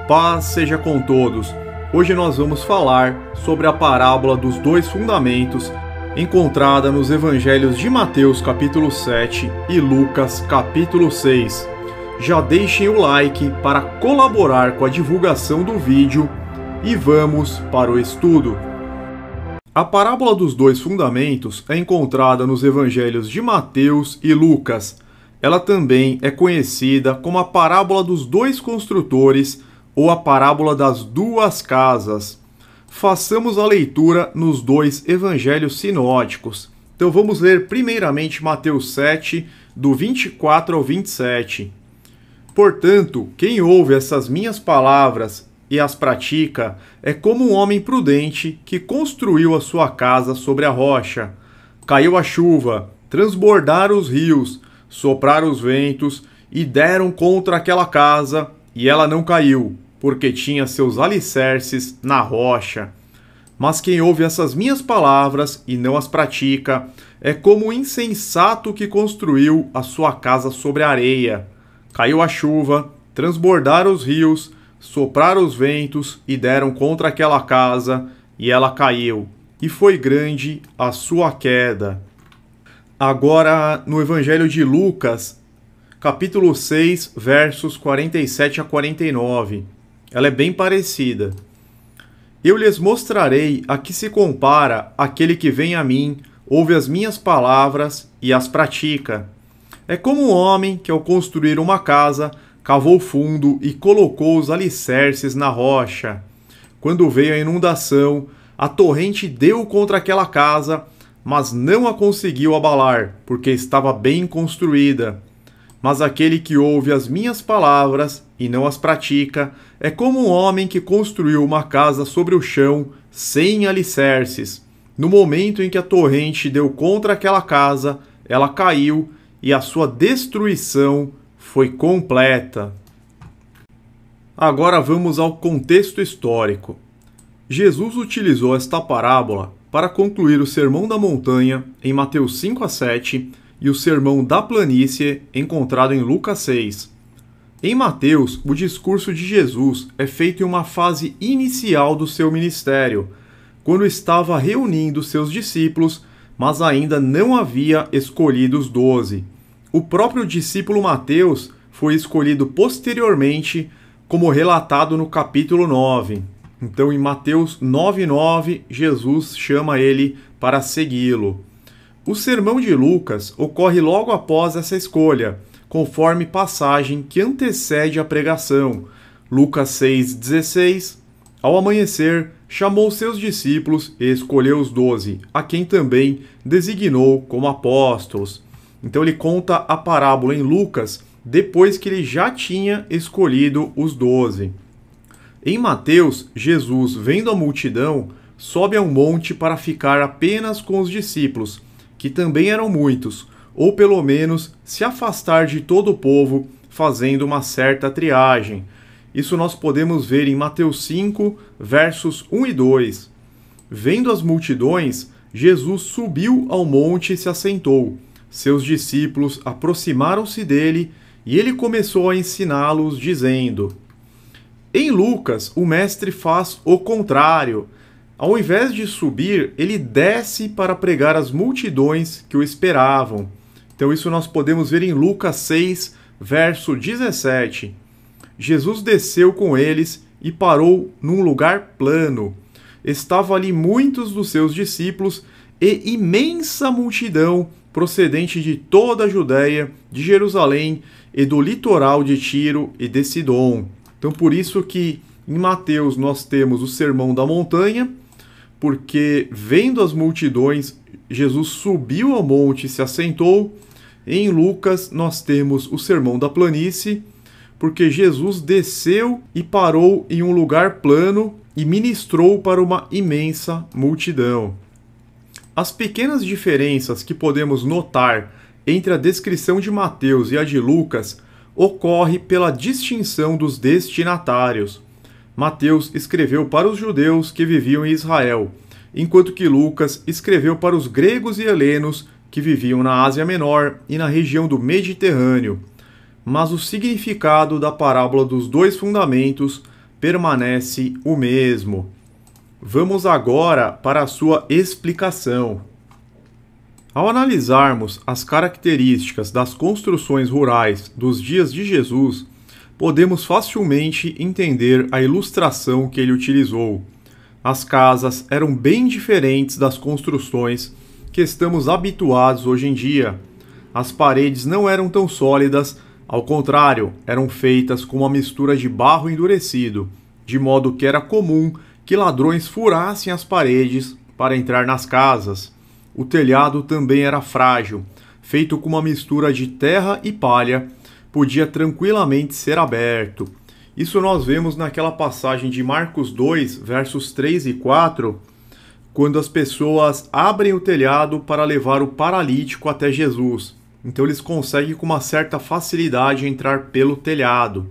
paz seja com todos. Hoje nós vamos falar sobre a parábola dos dois fundamentos, encontrada nos evangelhos de Mateus capítulo 7 e Lucas capítulo 6. Já deixem o like para colaborar com a divulgação do vídeo e vamos para o estudo. A parábola dos dois fundamentos é encontrada nos evangelhos de Mateus e Lucas. Ela também é conhecida como a parábola dos dois construtores ou a parábola das duas casas. Façamos a leitura nos dois evangelhos sinóticos. Então vamos ler primeiramente Mateus 7, do 24 ao 27. Portanto, quem ouve essas minhas palavras e as pratica é como um homem prudente que construiu a sua casa sobre a rocha. Caiu a chuva, transbordaram os rios, sopraram os ventos e deram contra aquela casa, e ela não caiu, porque tinha seus alicerces na rocha. Mas quem ouve essas minhas palavras e não as pratica é como um insensato que construiu a sua casa sobre a areia. Caiu a chuva, transbordaram os rios, sopraram os ventos e deram contra aquela casa, e ela caiu, e foi grande a sua queda. Agora, no Evangelho de Lucas, capítulo 6, versos 47 a 49. Ela é bem parecida. Eu lhes mostrarei a que se compara aquele que vem a mim, ouve as minhas palavras e as pratica. É como um homem que, ao construir uma casa, cavou fundo e colocou os alicerces na rocha. Quando veio a inundação, a torrente deu contra aquela casa, mas não a conseguiu abalar, porque estava bem construída. Mas aquele que ouve as minhas palavras e não as pratica é como um homem que construiu uma casa sobre o chão sem alicerces. No momento em que a torrente deu contra aquela casa, ela caiu e a sua destruição foi completa. Agora vamos ao contexto histórico. Jesus utilizou esta parábola para concluir o Sermão da Montanha em Mateus 5 a 7 e o Sermão da Planície encontrado em Lucas 6. Em Mateus, o discurso de Jesus é feito em uma fase inicial do seu ministério, quando estava reunindo seus discípulos, mas ainda não havia escolhido os 12. O próprio discípulo Mateus foi escolhido posteriormente, como relatado no capítulo 9. Então, em Mateus 9:9, Jesus chama ele para segui-lo. O sermão de Lucas ocorre logo após essa escolha, conforme passagem que antecede a pregação. Lucas 6,16. Ao amanhecer, chamou seus discípulos e escolheu os 12, a quem também designou como apóstolos. Então ele conta a parábola em Lucas depois que ele já tinha escolhido os 12. Em Mateus, Jesus, vendo a multidão, sobe a um monte para ficar apenas com os discípulos, que também eram muitos, ou pelo menos se afastar de todo o povo, fazendo uma certa triagem. Isso nós podemos ver em Mateus 5, versos 1 e 2. Vendo as multidões, Jesus subiu ao monte e se assentou. Seus discípulos aproximaram-se dele e ele começou a ensiná-los, dizendo... Em Lucas, o mestre faz o contrário. Ao invés de subir, ele desce para pregar às multidões que o esperavam. Então isso nós podemos ver em Lucas 6, verso 17. Jesus desceu com eles e parou num lugar plano. Estavam ali muitos dos seus discípulos e imensa multidão procedente de toda a Judéia, de Jerusalém e do litoral de Tiro e de Sidom. Então, por isso que em Mateus nós temos o Sermão da Montanha, porque vendo as multidões, Jesus subiu ao monte e se assentou. Em Lucas nós temos o Sermão da Planície, porque Jesus desceu e parou em um lugar plano e ministrou para uma imensa multidão. As pequenas diferenças que podemos notar entre a descrição de Mateus e a de Lucas ocorre pela distinção dos destinatários. Mateus escreveu para os judeus que viviam em Israel, enquanto que Lucas escreveu para os gregos e helenos que viviam na Ásia Menor e na região do Mediterrâneo. Mas o significado da parábola dos dois fundamentos permanece o mesmo. Vamos agora para a sua explicação. Ao analisarmos as características das construções rurais dos dias de Jesus, podemos facilmente entender a ilustração que ele utilizou. As casas eram bem diferentes das construções que estamos habituados hoje em dia. As paredes não eram tão sólidas, ao contrário, eram feitas com uma mistura de barro endurecido, de modo que era comum que ladrões furassem as paredes para entrar nas casas. O telhado também era frágil, feito com uma mistura de terra e palha, podia tranquilamente ser aberto. Isso nós vemos naquela passagem de Marcos 2, versos 3 e 4, quando as pessoas abrem o telhado para levar o paralítico até Jesus. Então eles conseguem com uma certa facilidade entrar pelo telhado.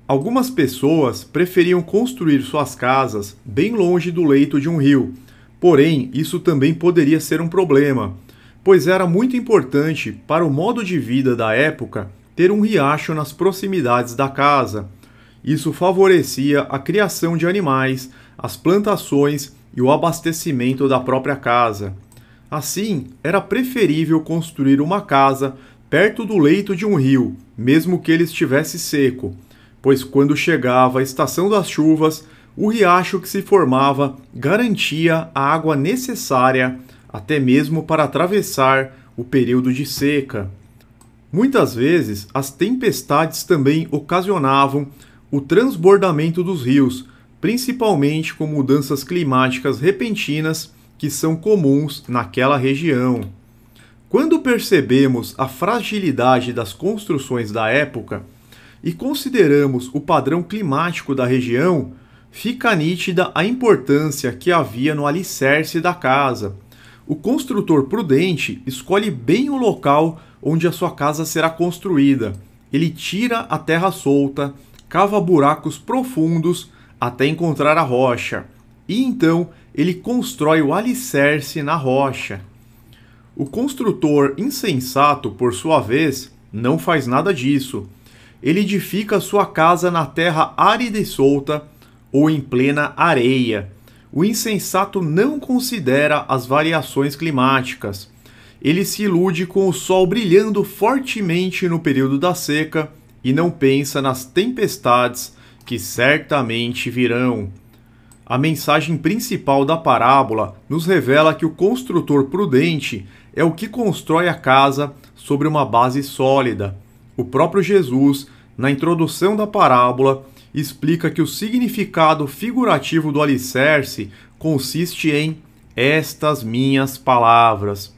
Algumas pessoas preferiam construir suas casas bem longe do leito de um rio. Porém, isso também poderia ser um problema, pois era muito importante para o modo de vida da época ter um riacho nas proximidades da casa. Isso favorecia a criação de animais, as plantações e o abastecimento da própria casa. Assim, era preferível construir uma casa perto do leito de um rio, mesmo que ele estivesse seco, pois quando chegava a estação das chuvas, o riacho que se formava garantia a água necessária até mesmo para atravessar o período de seca. Muitas vezes, as tempestades também ocasionavam o transbordamento dos rios, principalmente com mudanças climáticas repentinas que são comuns naquela região. Quando percebemos a fragilidade das construções da época e consideramos o padrão climático da região, fica nítida a importância que havia no alicerce da casa. O construtor prudente escolhe bem o local onde a sua casa será construída. Ele tira a terra solta, cava buracos profundos até encontrar a rocha, e então ele constrói o alicerce na rocha. O construtor insensato, por sua vez, não faz nada disso. Ele edifica sua casa na terra árida e solta ou em plena areia. O insensato não considera as variações climáticas. Ele se ilude com o sol brilhando fortemente no período da seca e não pensa nas tempestades que certamente virão. A mensagem principal da parábola nos revela que o construtor prudente é o que constrói a casa sobre uma base sólida. O próprio Jesus, na introdução da parábola, explica que o significado figurativo do alicerce consiste em estas minhas palavras.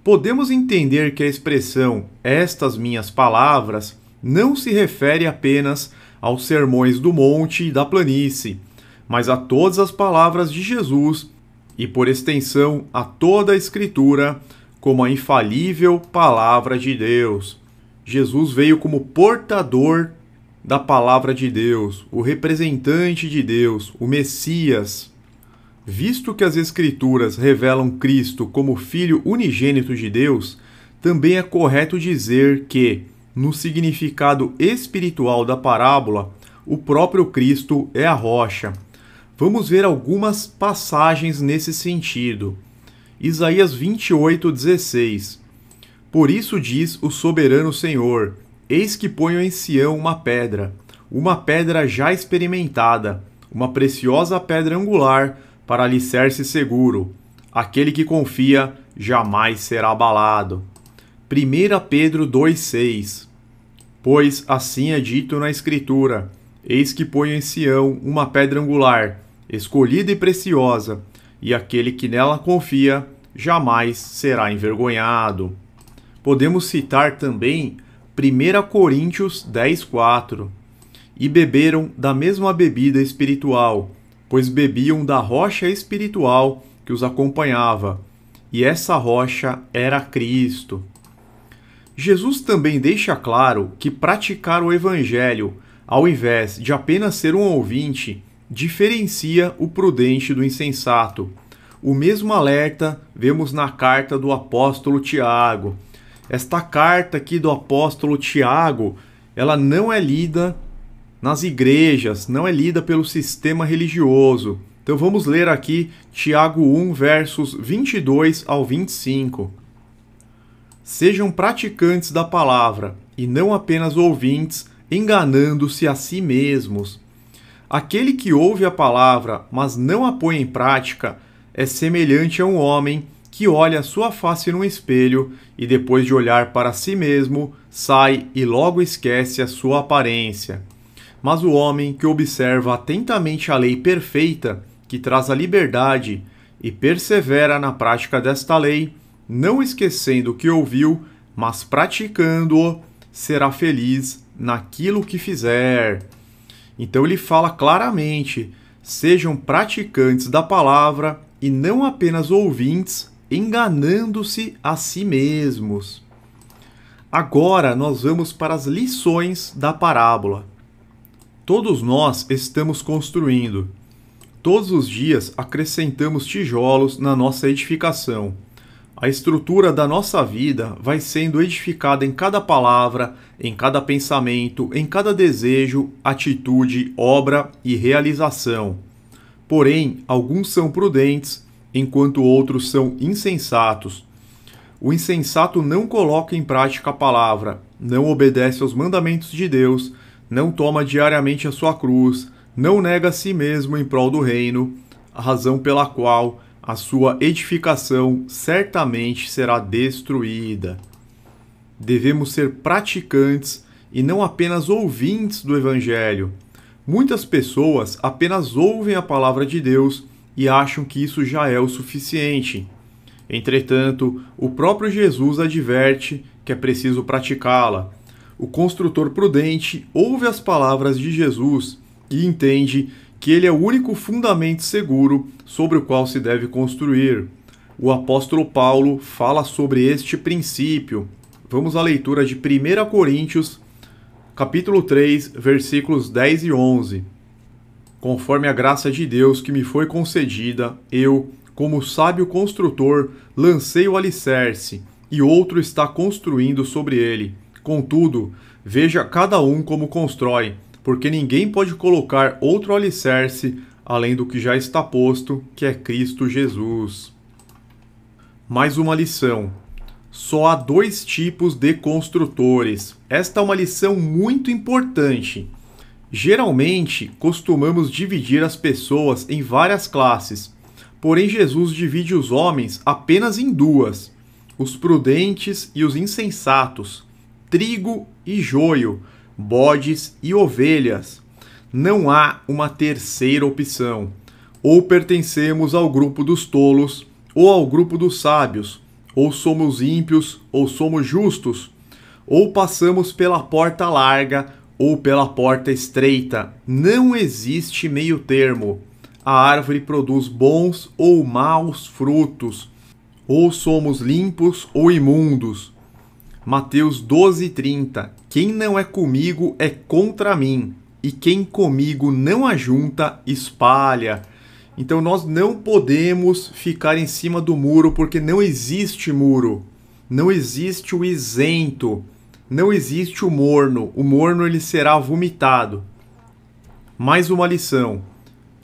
Podemos entender que a expressão estas minhas palavras não se refere apenas aos sermões do monte e da planície, mas a todas as palavras de Jesus e, por extensão, a toda a Escritura como a infalível palavra de Deus. Jesus veio como portador da palavra de Deus, o representante de Deus, o Messias. Visto que as Escrituras revelam Cristo como Filho unigênito de Deus, também é correto dizer que, no significado espiritual da parábola, o próprio Cristo é a rocha. Vamos ver algumas passagens nesse sentido. Isaías 28:16. Por isso diz o soberano Senhor: eis que ponho em Sião uma pedra já experimentada, uma preciosa pedra angular para alicerce seguro. Aquele que confia jamais será abalado. 1 Pedro 2,6. Pois assim é dito na Escritura: eis que ponho em Sião uma pedra angular, escolhida e preciosa, e aquele que nela confia jamais será envergonhado. Podemos citar também 1 Coríntios 10,4. E beberam da mesma bebida espiritual, pois bebiam da rocha espiritual que os acompanhava, e essa rocha era Cristo. Jesus também deixa claro que praticar o Evangelho, ao invés de apenas ser um ouvinte, diferencia o prudente do insensato. O mesmo alerta vemos na carta do apóstolo Tiago. Esta carta aqui do apóstolo Tiago, ela não é lida nas igrejas, não é lida pelo sistema religioso. Então vamos ler aqui Tiago 1, versos 22 ao 25. Sejam praticantes da palavra, e não apenas ouvintes, enganando-se a si mesmos. Aquele que ouve a palavra, mas não a põe em prática, é semelhante a um homem que olha a sua face num espelho e depois de olhar para si mesmo, sai e logo esquece a sua aparência. Mas o homem que observa atentamente a lei perfeita, que traz a liberdade, e persevera na prática desta lei, não esquecendo o que ouviu, mas praticando-o, será feliz naquilo que fizer. Então ele fala claramente: sejam praticantes da palavra e não apenas ouvintes, enganando-se a si mesmos. Agora nós vamos para as lições da parábola. Todos nós estamos construindo. Todos os dias acrescentamos tijolos na nossa edificação. A estrutura da nossa vida vai sendo edificada em cada palavra, em cada pensamento, em cada desejo, atitude, obra e realização. Porém, alguns são prudentes, enquanto outros são insensatos. O insensato não coloca em prática a palavra, não obedece aos mandamentos de Deus, não toma diariamente a sua cruz, não nega a si mesmo em prol do reino, a razão pela qual a sua edificação certamente será destruída. Devemos ser praticantes e não apenas ouvintes do Evangelho. Muitas pessoas apenas ouvem a palavra de Deus e acham que isso já é o suficiente. Entretanto, o próprio Jesus adverte que é preciso praticá-la. O construtor prudente ouve as palavras de Jesus e entende que ele é o único fundamento seguro sobre o qual se deve construir. O apóstolo Paulo fala sobre este princípio. Vamos à leitura de 1 Coríntios, capítulo 3, versículos 10 e 11. Conforme a graça de Deus que me foi concedida, eu, como sábio construtor, lancei o alicerce, e outro está construindo sobre ele. Contudo, veja cada um como constrói, porque ninguém pode colocar outro alicerce além do que já está posto, que é Cristo Jesus. Mais uma lição. Só há dois tipos de construtores. Esta é uma lição muito importante. Geralmente, costumamos dividir as pessoas em várias classes, porém Jesus divide os homens apenas em duas: os prudentes e os insensatos, trigo e joio, bodes e ovelhas. Não há uma terceira opção. Ou pertencemos ao grupo dos tolos, ou ao grupo dos sábios. Ou somos ímpios, ou somos justos. Ou passamos pela porta larga, ou pela porta estreita. Não existe meio termo. A árvore produz bons ou maus frutos. Ou somos limpos ou imundos. Mateus 12:30. Quem não é comigo é contra mim, e quem comigo não ajunta, espalha. Então nós não podemos ficar em cima do muro, porque não existe muro. Não existe o isento. Não existe o morno. O morno ele será vomitado. Mais uma lição.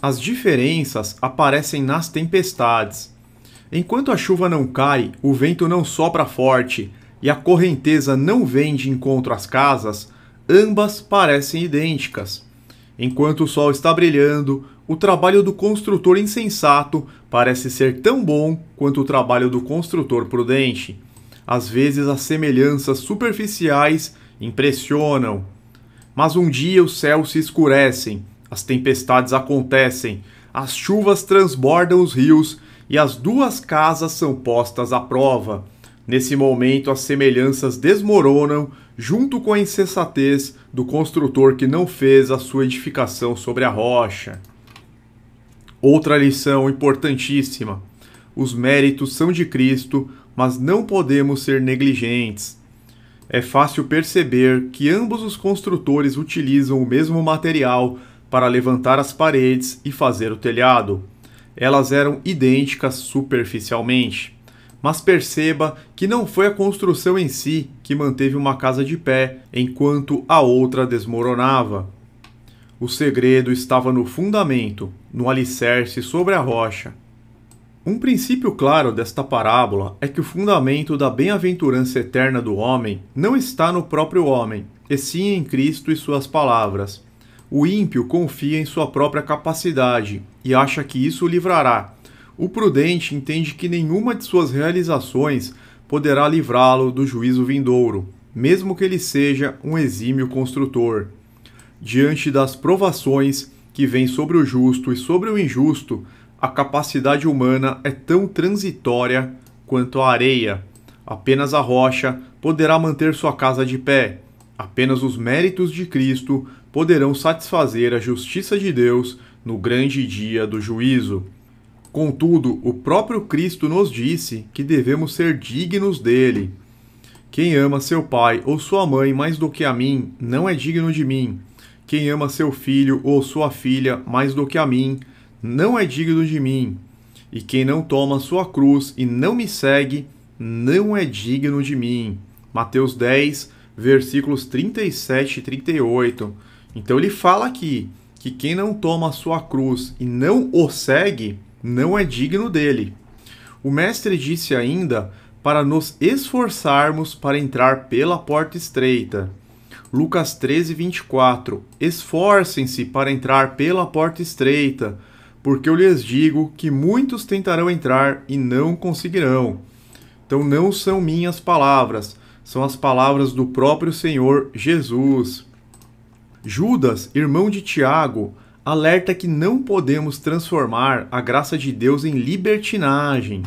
As diferenças aparecem nas tempestades. Enquanto a chuva não cai, o vento não sopra forte e a correnteza não vem de encontro às casas, ambas parecem idênticas. Enquanto o sol está brilhando, o trabalho do construtor insensato parece ser tão bom quanto o trabalho do construtor prudente. Às vezes as semelhanças superficiais impressionam. Mas um dia os céus se escurecem, as tempestades acontecem, as chuvas transbordam os rios e as duas casas são postas à prova. Nesse momento as semelhanças desmoronam junto com a insensatez do construtor que não fez a sua edificação sobre a rocha. Outra lição importantíssima. Os méritos são de Cristo, mas não podemos ser negligentes. É fácil perceber que ambos os construtores utilizam o mesmo material para levantar as paredes e fazer o telhado. Elas eram idênticas superficialmente. Mas perceba que não foi a construção em si que manteve uma casa de pé, enquanto a outra desmoronava. O segredo estava no fundamento, no alicerce sobre a rocha. Um princípio claro desta parábola é que o fundamento da bem-aventurança eterna do homem não está no próprio homem, e sim em Cristo e suas palavras. O ímpio confia em sua própria capacidade e acha que isso o livrará. O prudente entende que nenhuma de suas realizações poderá livrá-lo do juízo vindouro, mesmo que ele seja um exímio construtor. Diante das provações que vêm sobre o justo e sobre o injusto, a capacidade humana é tão transitória quanto a areia. Apenas a rocha poderá manter sua casa de pé. Apenas os méritos de Cristo poderão satisfazer a justiça de Deus no grande dia do juízo. Contudo, o próprio Cristo nos disse que devemos ser dignos dele. Quem ama seu pai ou sua mãe mais do que a mim, não é digno de mim. Quem ama seu filho ou sua filha mais do que a mim, não é digno de mim. E quem não toma sua cruz e não me segue, não é digno de mim. Mateus 10, versículos 37 e 38. Então ele fala aqui que quem não toma a sua cruz e não o segue, não é digno dele. O mestre disse ainda para nos esforçarmos para entrar pela porta estreita. Lucas 13, 24. Esforcem-se para entrar pela porta estreita, porque eu lhes digo que muitos tentarão entrar e não conseguirão. Então não são minhas palavras, são as palavras do próprio Senhor Jesus. Judas, irmão de Tiago, alerta que não podemos transformar a graça de Deus em libertinagem,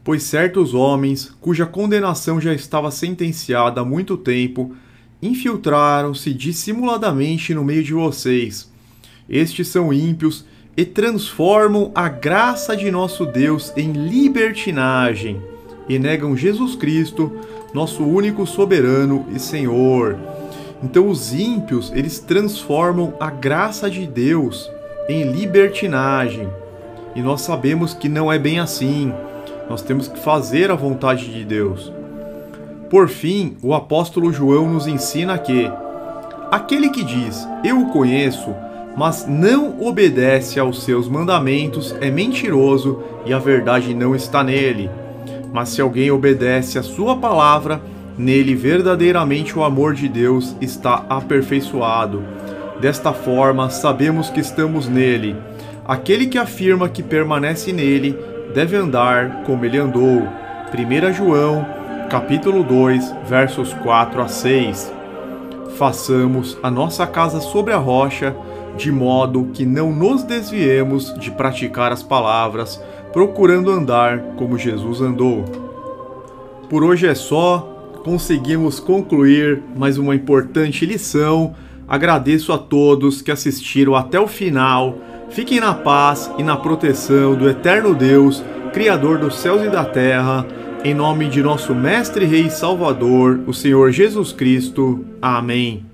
pois certos homens, cuja condenação já estava sentenciada há muito tempo, infiltraram-se dissimuladamente no meio de vocês. Estes são ímpios e transformam a graça de nosso Deus em libertinagem e negam Jesus Cristo, nosso único soberano e Senhor. Então os ímpios, eles transformam a graça de Deus em libertinagem. E nós sabemos que não é bem assim. Nós temos que fazer a vontade de Deus. Por fim, o apóstolo João nos ensina que aquele que diz, eu o conheço, mas não obedece aos seus mandamentos é mentiroso e a verdade não está nele. Mas se alguém obedece à sua palavra, nele verdadeiramente o amor de Deus está aperfeiçoado. Desta forma, sabemos que estamos nele. Aquele que afirma que permanece nele deve andar como ele andou. 1 João, capítulo 2, versos 4 a 6. Façamos a nossa casa sobre a rocha, de modo que não nos desviemos de praticar as palavras, procurando andar como Jesus andou. Por hoje é só. Conseguimos concluir mais uma importante lição. Agradeço a todos que assistiram até o final. Fiquem na paz e na proteção do eterno Deus, Criador dos céus e da terra, em nome de nosso Mestre, Rei e Salvador, o Senhor Jesus Cristo. Amém.